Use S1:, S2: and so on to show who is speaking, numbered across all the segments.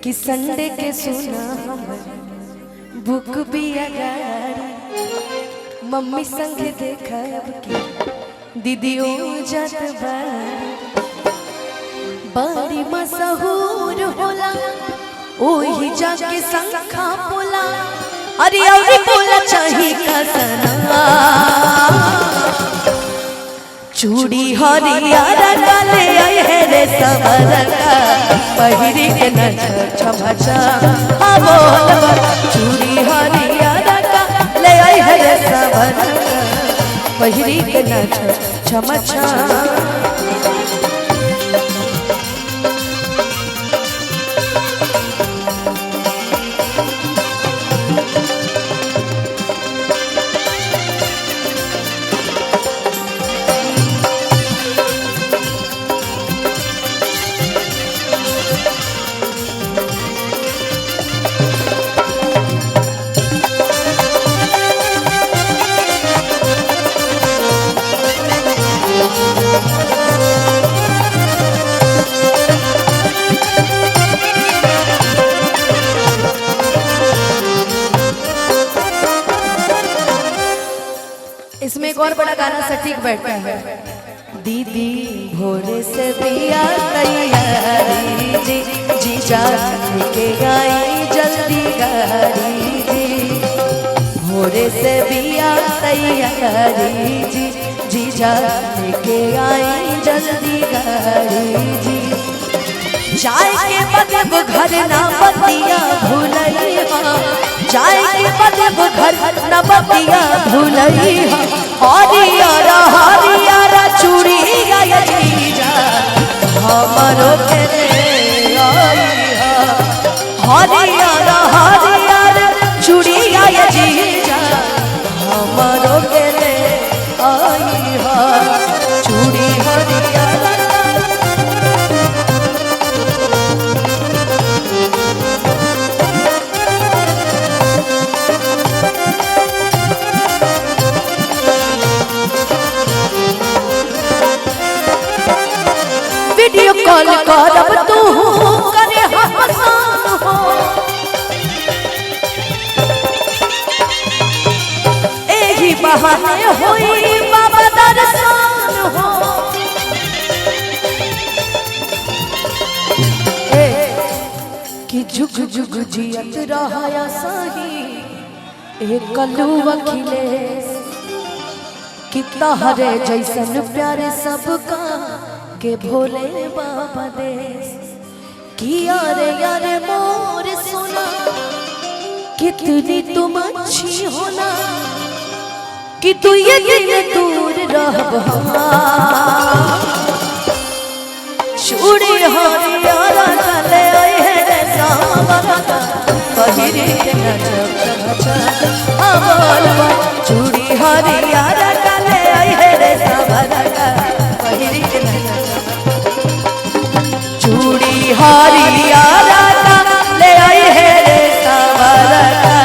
S1: कि संडे के सुना हमर बुक भी अगाड़ी मम्मी संग देखब की दीदियों जात बड़ी मशहूर होला ओही जाके संखा बोला अरे अरे बोला चाही कसना चूड़ी हरियर डाले आए है रे सबरका पहिरी के नच छमछा बोल चूड़ी हरियर डाले आए है रे सबरका पहिरी के नच छमछा इसमें एक और बड़ा गाना सटीक बैठता है दीदी भोरे से दिया तैयारी जी जीजा लेके आई जल्दी गाड़ी जी भोरे से दिया तैयारी जी जीजा लेके आई जल्दी गाड़ी जी जाए के बदब घर ना बतिया भूलई जाए के बदब घर ना बतिया भूलई हरियर हरियर चूड़ी गाय जीजा हमरो के हरियर हरियर चूड़ी गाय जीजा हमरो के आई चूड़ी हरियर वीडियो कॉल करब तू करे हसन हो एही बहाने होई बाबा दर्शन हो कि जुग जुग जियत रहा सही एक कलू अखिलेश कि तहरे जैसन प्यारे सबका के भोले बाबा देश कि यारे यारे मोर सोना कितनी तुम अच्छी होना कि तू ये दिन दूर रहब चूड़ी हरियर डाले आए है रे सावरका पहिरी के नच बोलबा चूड़ी हरियर डाले आए है रे सावरका पहिरी के चूड़ी हरियर ले आई है रे सावरका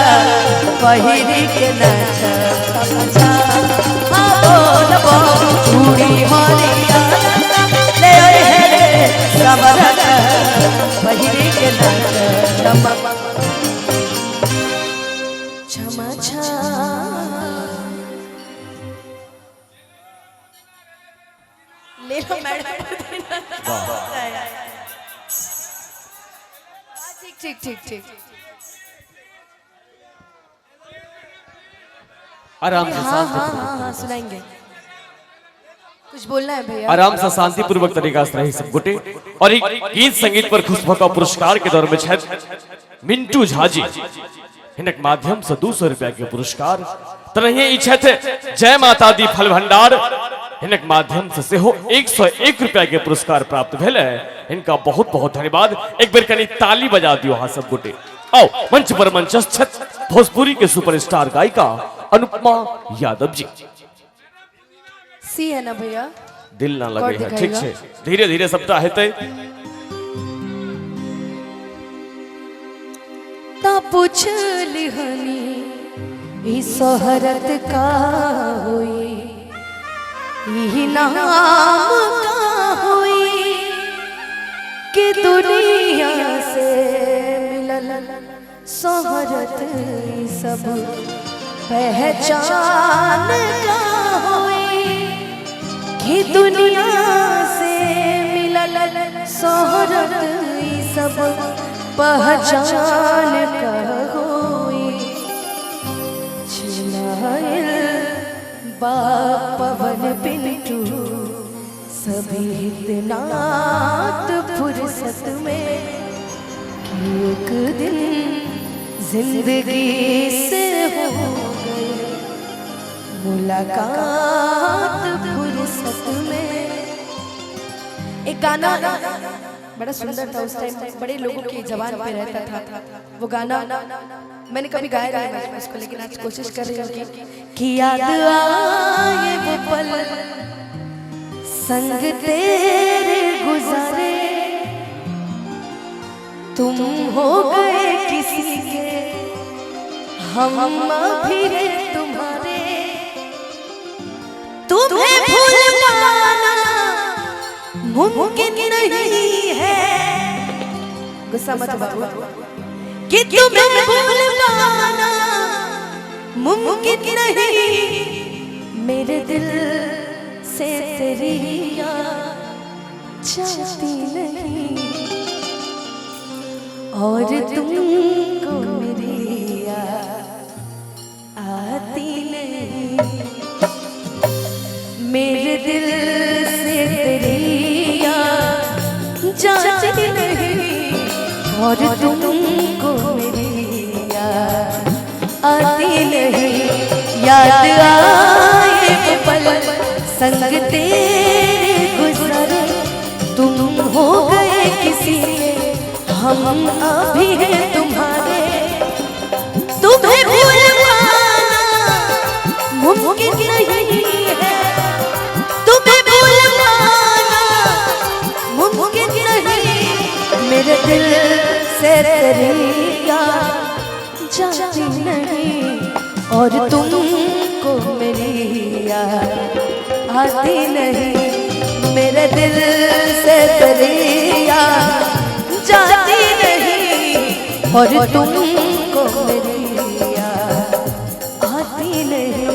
S1: पहिरी के नच बोलबा चूड़ी हरियर ले आई है रे सावरका पहिरी के नच छमा छा ले लो मैडम ठीक ठीक ठीक
S2: आराम से
S1: हाँ सुनाएंगे कुछ बोलना है भैया
S2: आराम से शांति पूर्वक तरीका से रही सब गुटे और एक गीत संगीत पर खुशबू का पुरस्कार के दौर में मिंटू झाजी हिनक माध्यम से 200 रुपया के पुरस्कार तरह इच्छा थे जय माता दी फल भंडार हिनक माध्यम से हो 101 रुपया के पुरस्कार प्राप्त भेल है इनका बहुत बहुत धन्यवाद एक बार कनी ताली बजा दियो हाँ सब गुटे आओ मंच पर मंचस्थ भोजपुरी के सुपरस्टार गायिका अनुपमा यादव जी
S1: सी है ना भैया
S2: दिल ना लगे है ठीक है धीरे धीरे सबटा हेते
S1: ता पूछ लिहनी ई सोहरत का हुई ई नाम का हुई कि दुनिया से सोहरत सब पहचान का होई कि दुनिया से मिलल सोहरत सब पहचान का होई चिल्लाइल पवन पिंटू सभी इतनात फुर्सत में कि एक दिन जिंदगी से हो गई मुलाकात फुर्सत में। एक गाना बड़ा सुंदर था उस टाइम, बड़े लोगों की जबान पे रहता था वो गाना। मैंने कभी गाया नहीं बचपन उसको, लेकिन आज कोशिश कर रही हूँ कि याद आए वो पल संग तेरे गुजारे, तुम हो गए किसी के हम अभी तुम्हारे, तुम्हें भूल पाना मुमकिन नहीं है, गुस्सा मत बाबू, कि तुम्हें भूल पाना मुमकिन नहीं, मेरे दिल से तेरी याद जाती नहीं, और तुमको मेरी याद आती नहीं, मेरे दिल से तेरी याद जाती नहीं, और तुमको मेरी याद आती नहीं। याद आए वो पल संग तेरे गुजरे, तुम हो गए किसी के हम अभी हैं तुम्हारे, तुम्हें भूल पाना मुमकिन नहीं है, तुम्हें भूल पाना मुमकिन नहीं, मेरे दिल से तेरी याद जाती नहीं, और तुमको मेरी याद आती नहीं, मेरे दिल से तेरी याद जाती नहीं, और तुमको मेरी याद आती नहीं।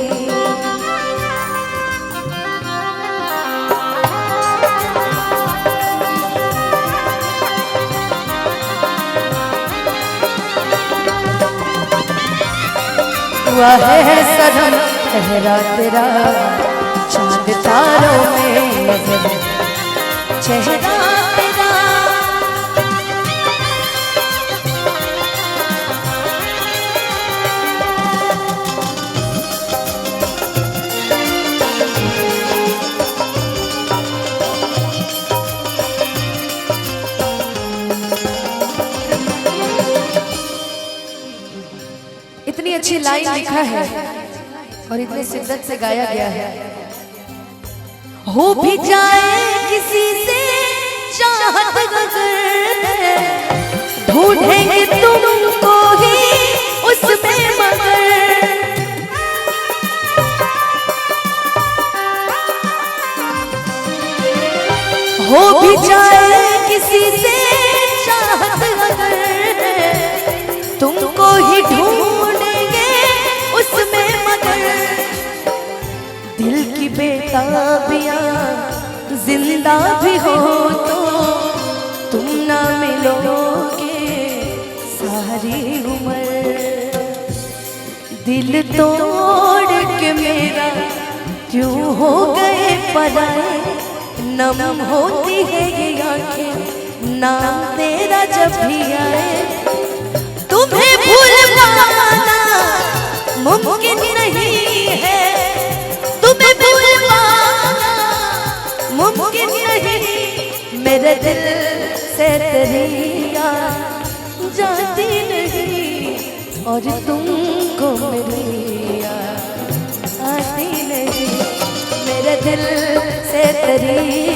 S1: हुआ है सनम ठहरा तेरा चांद तारों में नजर, चेहरा तेरा इतनी अच्छी लाइन लिखा है और इतनी शिद्दत से गाया गया है। हो भी जाए किसी से चाहत अगर, ढूंढेंगे तुमको ही उसमें मगर, हो भी जाए किसी से चाहत अगर, तुमको ही ढूंढेंगे उसमें मगर, दिल की बेताबियां जिंदा भी हो तो तुम ना मिलोगे सारी उम्र, दिल तोड़ के मेरा क्यों हो गए पराए, नम होती है ये आंखें नाम तेरा जब भी आए, तुम्हें भूल पाना मुमकिन नहीं है, तुम्हें भूल पाना मुमकिन नहीं, मेरे दिल से तेरी याद जाती नहीं, और तुमको मेरी याद आती नहीं, मेरे दिल से तेरी